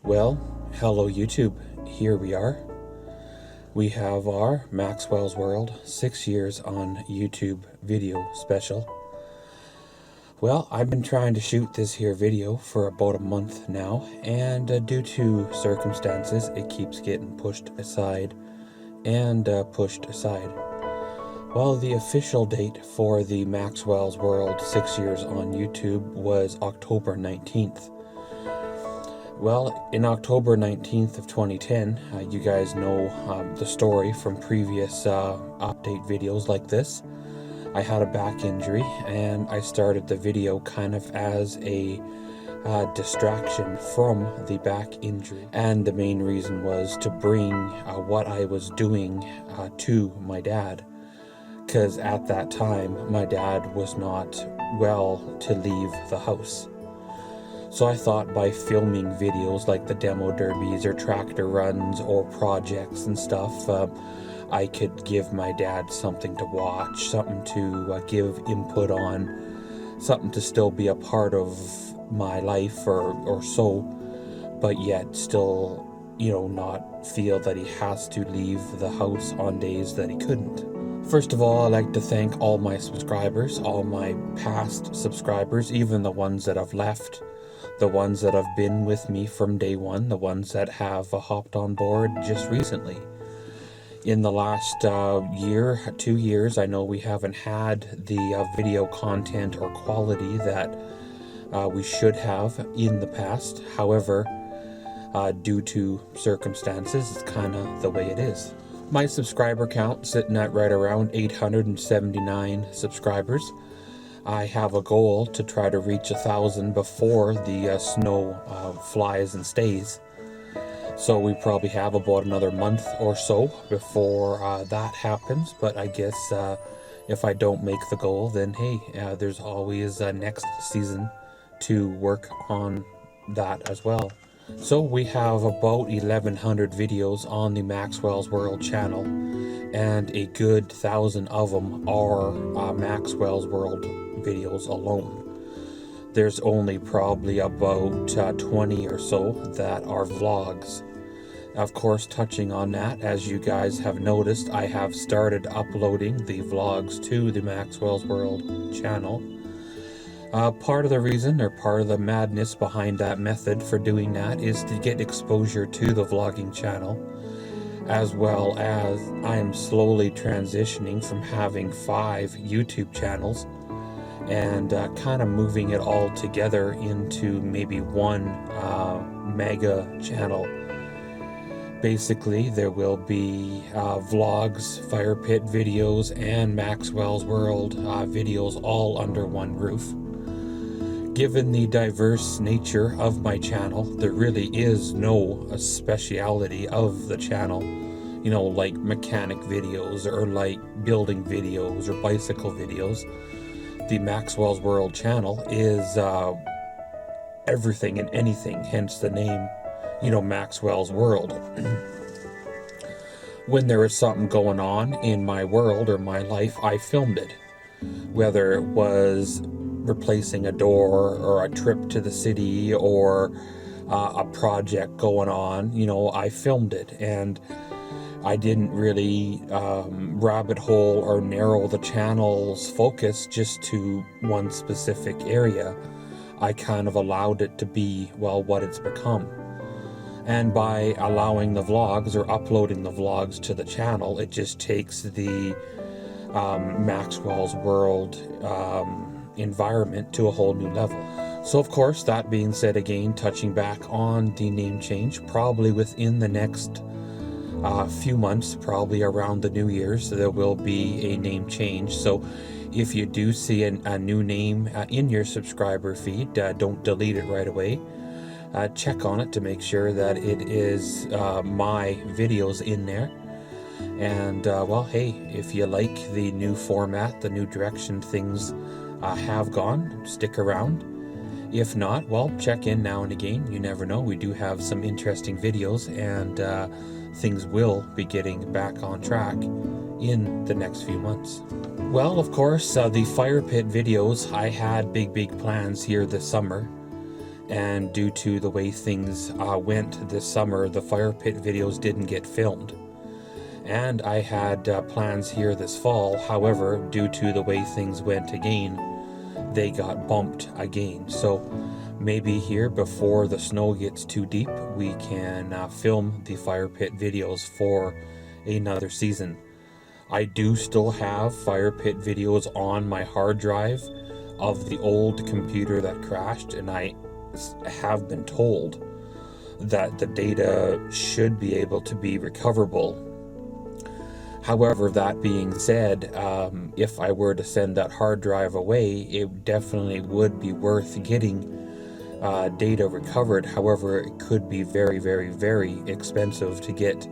Well, hello YouTube, here we are. We have our Maxwellsworld 6 years on YouTube video special. Well, I've been trying to shoot this here video for about a month now, and due to circumstances, it keeps getting pushed aside and pushed aside. Well, the official date for the Maxwellsworld 6 years on YouTube was October 19th. Well, in October 19th of 2010, you guys know the story from previous update videos like this. I had a back injury, and I started the video kind of as a distraction from the back injury. And the main reason was to bring what I was doing to my dad. Because at that time, my dad was not well to leave the house. So I thought by filming videos like the demo derbies or tractor runs or projects and stuff, I could give my dad something to watch, something to give input on, something to still be a part of my life or so, but yet still, not feel that he has to leave the house on days that he couldn't. First of all, I'd like to thank all my subscribers, all my past subscribers, even the ones that have left, the ones that have been with me from day one, the ones that have hopped on board just recently. In the last year, 2 years, I know we haven't had the video content or quality that we should have in the past. However, due to circumstances, it's kind of the way it is. My subscriber count sitting at right around 879 subscribers. I have a goal to try to reach 1,000 before the snow flies and stays. So we probably have about another month or so before that happens. But I guess if I don't make the goal, then hey, there's always next season to work on that as well. So we have about 1,100 videos on the Maxwellsworld channel, and a good 1,000 of them are Maxwellsworld videos alone. There's only probably about 20 or so that are vlogs. Of course, touching on that, as you guys have noticed, I have started uploading the vlogs to the Maxwellsworld channel. Part of the reason, or part of the madness behind that method for doing that, is to get exposure to the vlogging channel, as well as I am slowly transitioning from having 5 YouTube channels and kind of moving it all together into maybe one mega channel. Basically, there will be vlogs, fire pit videos, and Maxwellsworld videos all under one roof. Given the diverse nature of my channel, there really is no speciality of the channel, like mechanic videos or like building videos or bicycle videos. The Maxwellsworld channel is everything and anything, hence the name, Maxwellsworld. When there is something going on in my world or my life, I filmed it. Whether it was replacing a door or a trip to the city or a project going on, I filmed it, and I didn't really rabbit hole or narrow the channel's focus just to one specific area. I kind of allowed it to be, what it's become. And by allowing the vlogs or uploading the vlogs to the channel, it just takes the Maxwellsworld environment to a whole new level. So of course, that being said, again, touching back on the name change, probably within the next few months, probably around the New Year's, there will be a name change. So if you do see a new name in your subscriber feed, don't delete it right away. Check on it to make sure that it is my videos in there. And hey, if you like the new format, the new direction things have gone, stick around. If not, check in now and again. You never know, we do have some interesting videos, and things will be getting back on track in the next few months. Well, of course, the fire pit videos, I had big plans here this summer. and due to the way things went this summer, the fire pit videos didn't get filmed. And I had plans here this fall. However, due to the way things went again, they got bumped again. So maybe here before the snow gets too deep, we can film the fire pit videos for another season. I do still have fire pit videos on my hard drive of the old computer that crashed, and I have been told that the data should be able to be recoverable. However, that being said, if I were to send that hard drive away, it definitely would be worth getting data recovered. However, it could be very, very, very expensive to get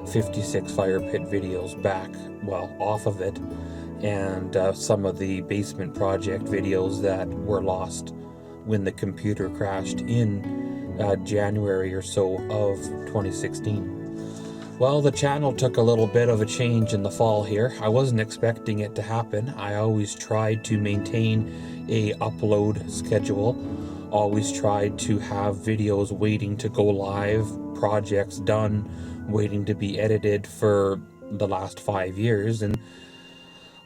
56 fire pit videos back, well, off of it, and some of the basement project videos that were lost when the computer crashed in January or so of 2016. Well, the channel took a little bit of a change in the fall here. I wasn't expecting it to happen. I always tried to maintain a upload schedule, always tried to have videos waiting to go live, projects done, waiting to be edited for the last 5 years. And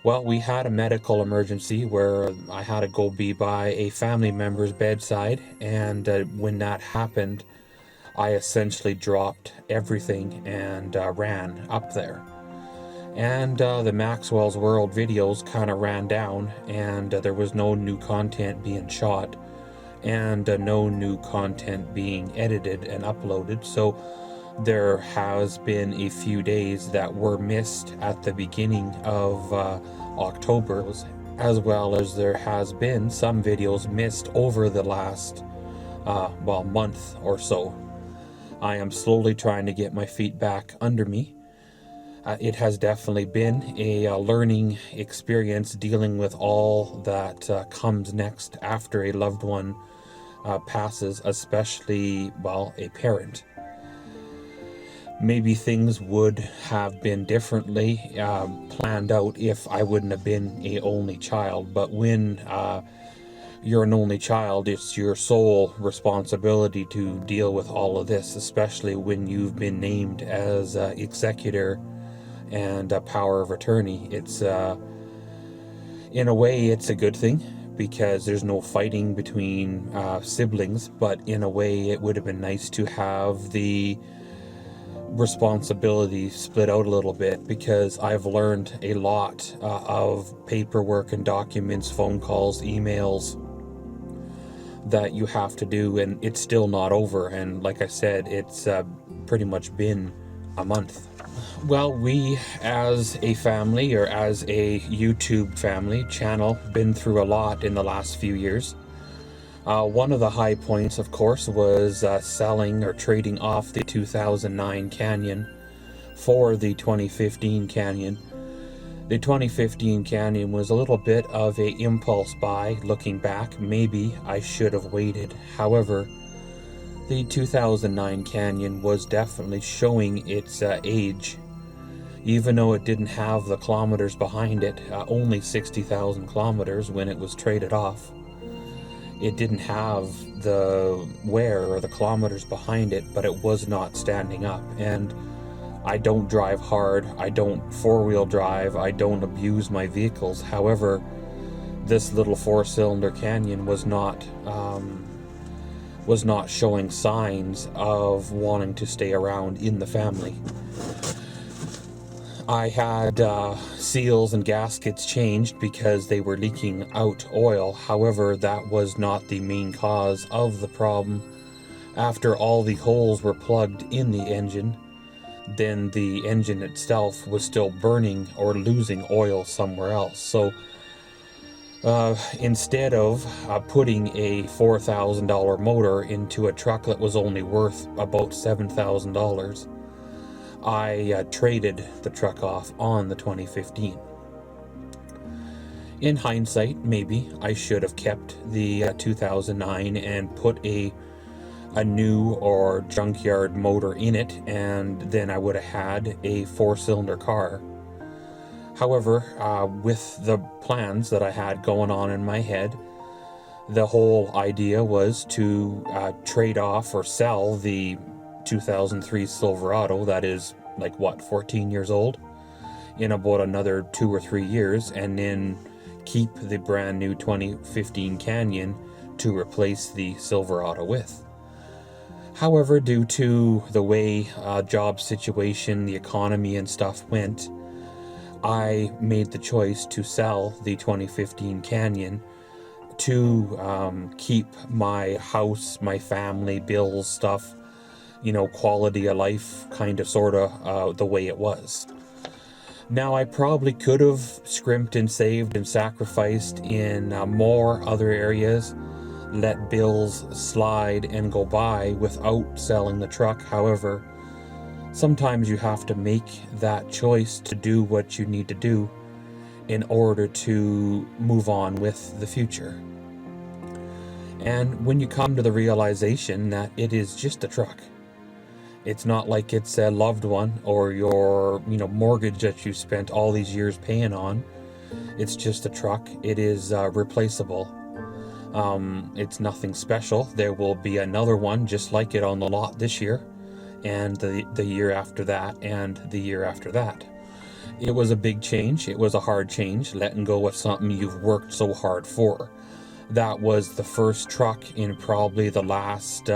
well, we had a medical emergency where I had to go be by a family member's bedside, and when that happened, I essentially dropped everything and ran up there. And the Maxwellsworld videos kind of ran down, and there was no new content being shot, and no new content being edited and uploaded. So there has been a few days that were missed at the beginning of October, as well as there has been some videos missed over the last month or so. I am slowly trying to get my feet back under me. It has definitely been a learning experience dealing with all that comes next after a loved one passes, especially, well, a parent. Maybe things would have been differently planned out if I wouldn't have been an only child. But when you're an only child, it's your sole responsibility to deal with all of this, especially when you've been named as executor and a power of attorney. It's in a way, it's a good thing because there's no fighting between siblings, but in a way it would have been nice to have the responsibility split out a little bit, because I've learned a lot of paperwork and documents, phone calls, emails that you have to do, and it's still not over. And like I said, it's pretty much been a month. Well, we as a family, or as a YouTube family channel, been through a lot in the last few years. One of the high points, of course, was selling or trading off the 2009 Canyon for the 2015 Canyon. The 2015 Canyon was a little bit of a impulse buy. Looking back, maybe I should have waited. However, the 2009 Canyon was definitely showing its age. Even though it didn't have the kilometers behind it, only 60,000 kilometers when it was traded off. It didn't have the wear or the kilometers behind it, but it was not standing up. And I don't drive hard, I don't four-wheel drive, I don't abuse my vehicles. However, this little four-cylinder Canyon was not showing signs of wanting to stay around in the family. I had seals and gaskets changed because they were leaking out oil. However, that was not the main cause of the problem. After all the holes were plugged in the engine, then the engine itself was still burning or losing oil somewhere else. So instead of putting a $4,000 motor into a truck that was only worth about $7,000, I traded the truck off on the 2015. In hindsight, maybe I should have kept the 2009 and put a new or junkyard motor in it, and then I would have had a four-cylinder car. However, with the plans that I had going on in my head, The whole idea was to trade off or sell the 2003 Silverado that is like what, 14 years old, in about another 2 or 3 years, and then keep the brand new 2015 Canyon to replace the Silverado with. However, due to the way job situation, the economy and stuff went, I made the choice to sell the 2015 Canyon to keep my house, my family, bills, stuff, you know, quality of life kind of sort of the way it was. Now, I probably could have scrimped and saved and sacrificed in more other areas, let bills slide and go by without selling the truck. However, sometimes you have to make that choice to do what you need to do in order to move on with the future. And when you come to the realization that it is just a truck, it's not like it's a loved one or your, you know, mortgage that you spent all these years paying on. It's just a truck. It is replaceable. It's nothing special. There will be another one just like it on the lot this year, and the year after that, and the year after that. It was a big change. It was a hard change, letting go of something you've worked so hard for. That was the first truck in probably the last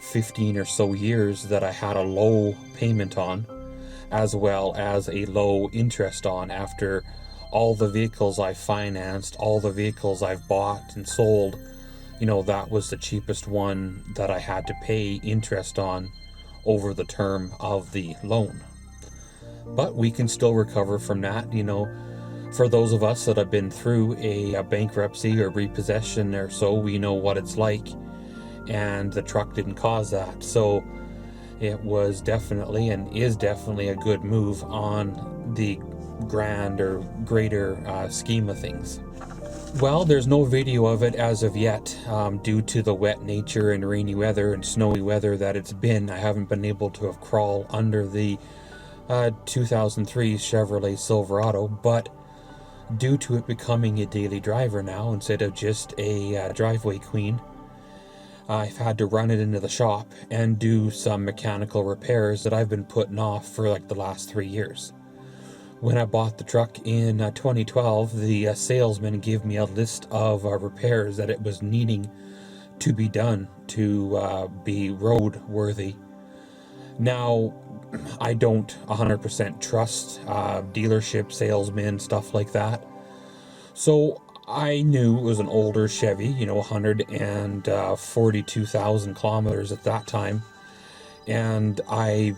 15 or so years that I had a low payment on, as well as a low interest on, after all the vehicles I financed, all the vehicles I've bought and sold. You know, that was the cheapest one that I had to pay interest on over the term of the loan. But we can still recover from that. You know, for those of us that have been through a bankruptcy or repossession or so, we know what it's like, and the truck didn't cause that. So it was definitely and is definitely a good move on the grand or greater scheme of things. Well, there's no video of it as of yet, due to the wet nature and rainy weather and snowy weather that it's been. I haven't been able to have crawled under the 2003 Chevrolet Silverado, but due to it becoming a daily driver now instead of just a driveway queen, I've had to run it into the shop and do some mechanical repairs that I've been putting off for like the last 3 years. When I bought the truck in 2012, the salesman gave me a list of repairs that it was needing to be done to be road worthy. Now, I don't 100% trust dealership salesmen, stuff like that. So I knew it was an older Chevy, you know, 142,000 kilometers at that time. And I,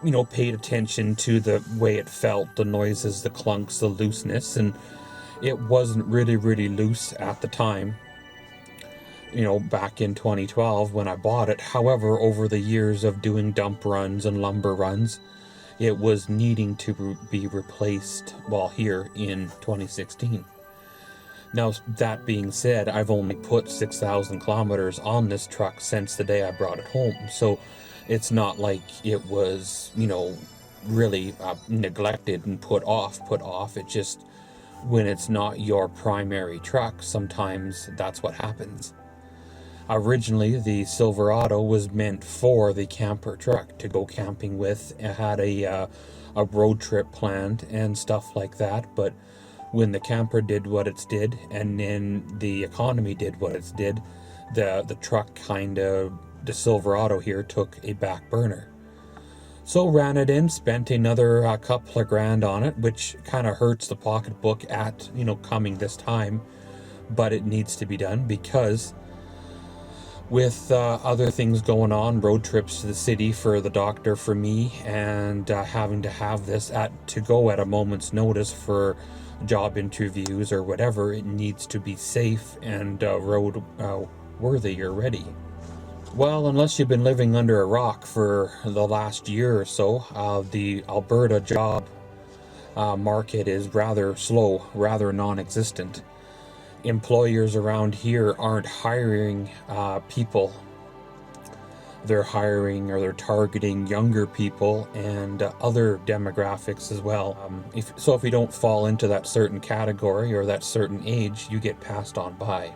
you know, paid attention to the way it felt, the noises, the clunks, the looseness, and it wasn't really loose at the time, you know, back in 2012 when I bought it. However, over the years of doing dump runs and lumber runs, it was needing to be replaced, well, here in 2016. Now, that being said, I've only put 6,000 kilometers on this truck since the day I brought it home. So it's not like it was, you know, really neglected and put off. It just, when it's not your primary truck, sometimes that's what happens. Originally, the Silverado was meant for the camper truck to go camping with. It had a road trip planned and stuff like that, but when the camper did what it did, and then the economy did what it did, the truck kind of, the Silverado here, took a back burner. So ran it in, spent another couple of grand on it, which kind of hurts the pocketbook at, you know, coming this time, but it needs to be done because with other things going on, road trips to the city for the doctor, for me, and having to have this to go at a moment's notice for job interviews or whatever, it needs to be safe and road worthy or ready. Well, unless you've been living under a rock for the last year or so, the Alberta job market is rather slow, rather non-existent. Employers around here aren't hiring people. They're hiring, or they're targeting, younger people and other demographics as well. If you don't fall into that certain category or that certain age, you get passed on by.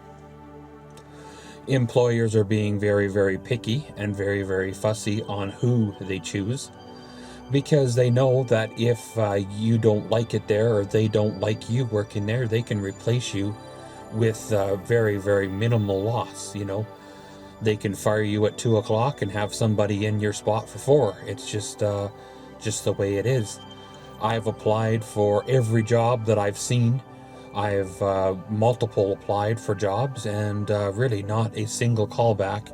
employers are being very, very picky and very, very fussy on who they choose, because they know that if you don't like it there, or they don't like you working there, they can replace you with very, very minimal loss. You know, they can fire you at 2 o'clock and have somebody in your spot for 4. It's just the way it is. I've applied for every job that I've seen. I've multiple applied for jobs, and really not a single callback.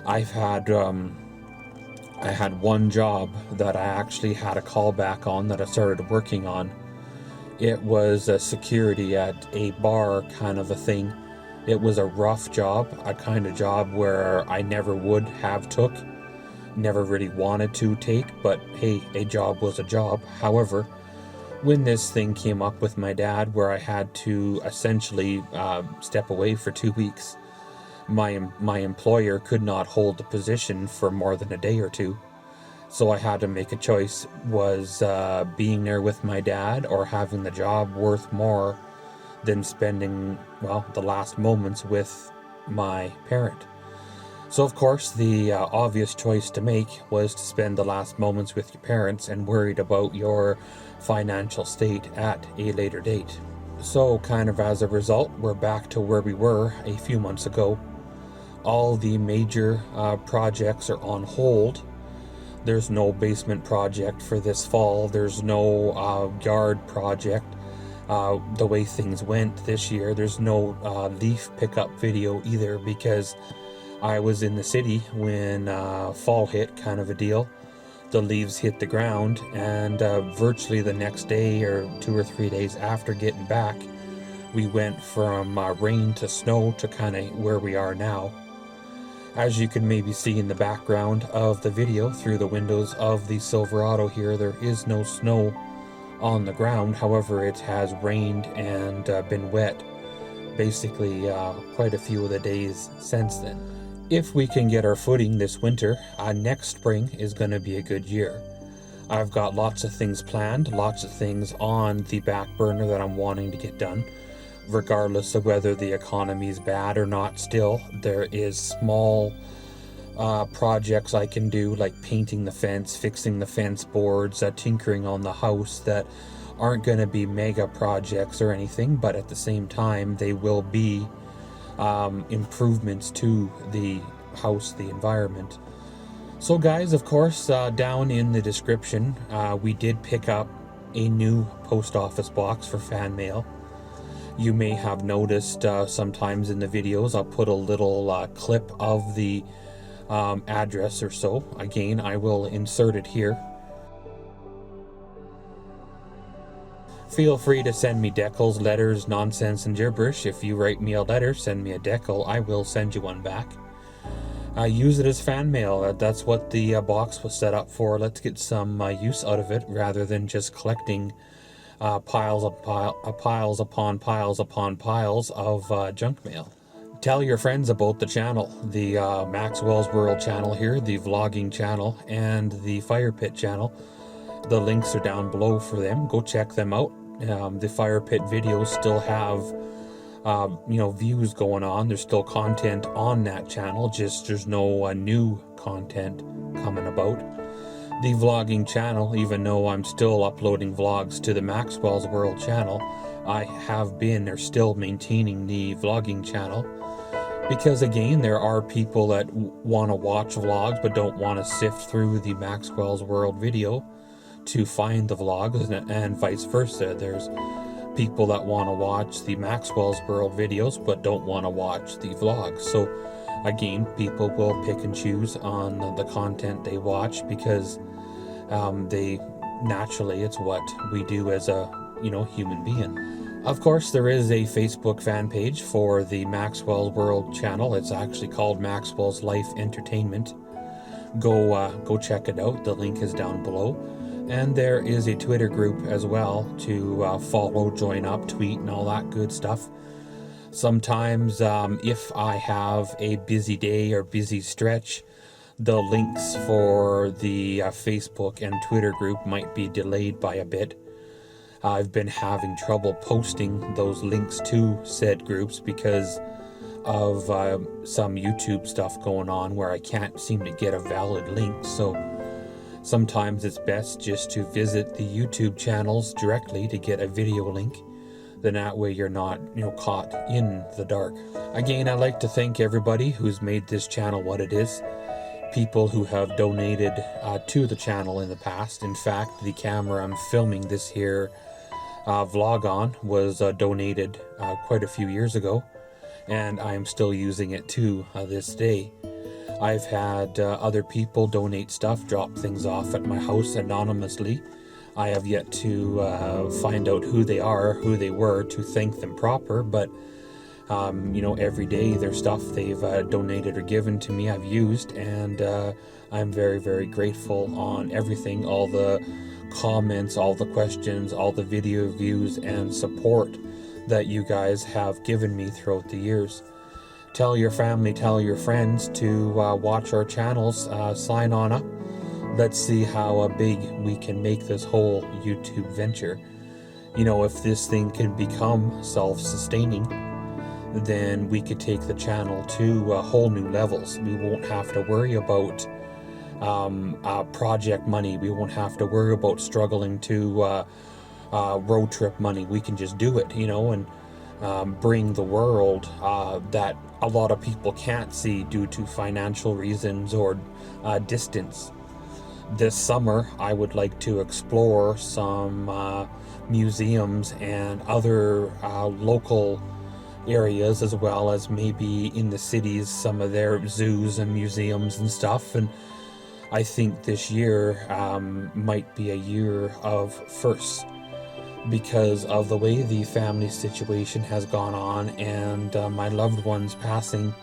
I've had I had one job that I actually had a callback on, that I started working on. It was a security at a bar kind of a thing. It was a rough job, a kind of job where I never would have took, never really wanted to take, but hey, a job was a job. However, when this thing came up with my dad, where I had to essentially step away for 2 weeks, my employer could not hold the position for more than a day or two. So I had to make a choice. Was being there with my dad or having the job worth more than spending, well, the last moments with my parent? So of course the obvious choice to make was to spend the last moments with your parents and worried about your financial state at a later date. So kind of as a result, we're back to where we were a few months ago. All the major projects are on hold. There's no basement project for this fall. There's no yard project. The way things went this year, there's no leaf pickup video either, because I was in the city when fall hit, kind of a deal. The leaves hit the ground, and virtually the next day or 2 or 3 days after getting back, we went from rain to snow to kind of where we are now. As you can maybe see in the background of the video through the windows of the Silverado here, there is no snow on the ground. However, it has rained and been wet basically quite a few of the days since then. If we can get our footing this winter, next spring is going to be a good year. I've got lots of things planned, lots of things on the back burner that I'm wanting to get done. Regardless of whether the economy is bad or not, still, there is small projects I can do, like painting the fence, fixing the fence boards, tinkering on the house, that aren't going to be mega projects or anything, but at the same time, they will be improvements to the house, the environment. So guys, of course, down in the description, we did pick up a new post office box for fan mail. You may have noticed sometimes in the videos I'll put a little clip of the address or so. Again, I will insert it here. Feel free to send me decals, letters, nonsense, and gibberish. If you write me a letter, send me a decal, I will send you one back. Use it as fan mail. That's what the box was set up for. Let's get some use out of it, rather than just collecting piles upon piles of junk mail. Tell your friends about the channel, the Maxwellsworld channel here, the vlogging channel, and the fire pit channel. The links are down below for them. Go check them out. The fire pit videos still have views going on. There's still content on that channel, just there's no new content coming about. The vlogging channel, even though I'm still uploading vlogs to the Maxwellsworld channel, they're still maintaining the vlogging channel, because again, there are people that want to watch vlogs but don't want to sift through the Maxwellsworld video to find the vlogs, and vice versa. There's people that want to watch the Maxwellsworld videos but don't want to watch the vlogs. So again, people will pick and choose on the content they watch, because it's what we do as a human being. Of course, there is a Facebook fan page for the Maxwellsworld channel. It's actually called Maxwell's Life Entertainment. Go check it out. The link is down below. And there is a Twitter group as well to follow, join up, tweet, and all that good stuff. Sometimes if I have a busy day or busy stretch, the links for the Facebook and Twitter group might be delayed by a bit. I've been having trouble posting those links to said groups because of some YouTube stuff going on where I can't seem to get a valid link. So sometimes it's best just to visit the YouTube channels directly to get a video link. Then that way you're not, caught in the dark. Again, I'd like to thank everybody who's made this channel what it is. People who have donated to the channel in the past. In fact, the camera I'm filming this here vlog on was donated quite a few years ago, and I'm still using it to this day. I've had other people donate stuff, drop things off at my house anonymously. I have yet to find out who they are, who they were, to thank them proper, but every day their stuff they've donated or given to me I've used, and I'm very, very grateful on everything, all the comments, all the questions, all the video views and support that you guys have given me throughout the years. Tell your family, tell your friends to watch our channels, sign on up. Let's see how big we can make this whole YouTube venture. If this thing can become self-sustaining, then we could take the channel to whole new levels. We won't have to worry about project money. We won't have to worry about struggling to road trip money. We can just do it, and bring the world that a lot of people can't see due to financial reasons or distance. This summer, I would like to explore some museums and other local areas, as well as maybe in the cities, some of their zoos and museums and stuff. And I think this year might be a year of firsts because of the way the family situation has gone on and my loved ones passing.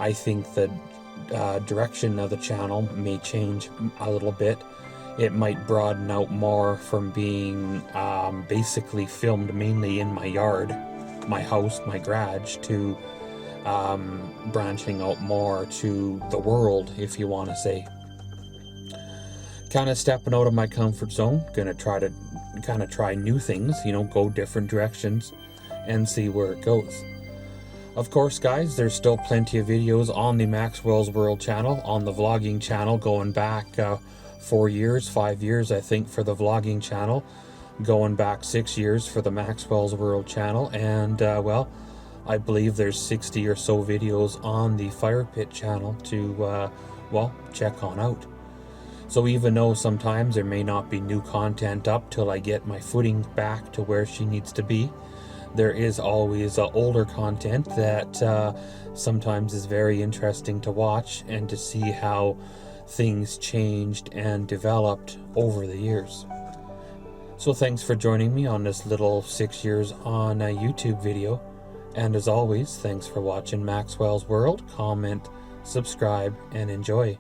I think the direction of the channel may change a little bit. It might broaden out more from being basically filmed mainly in my yard, my house, my garage, to branching out more to the world, if you want to say. Kind of stepping out of my comfort zone, gonna try to try new things, go different directions and see where it goes. Of course, guys, there's still plenty of videos on the Maxwellsworld channel, on the vlogging channel, going back 4 years, 5 years, I think, for the vlogging channel, going back 6 years for the Maxwellsworld channel, and well, I believe there's 60 or so videos on the Fire Pit channel to check on out. So even though sometimes there may not be new content up till I get my footing back to where she needs to be, there is always older content that sometimes is very interesting to watch and to see how things changed and developed over the years. So thanks for joining me on this little 6 years on a YouTube video. And as always, thanks for watching Maxwell's World. Comment, subscribe, and enjoy.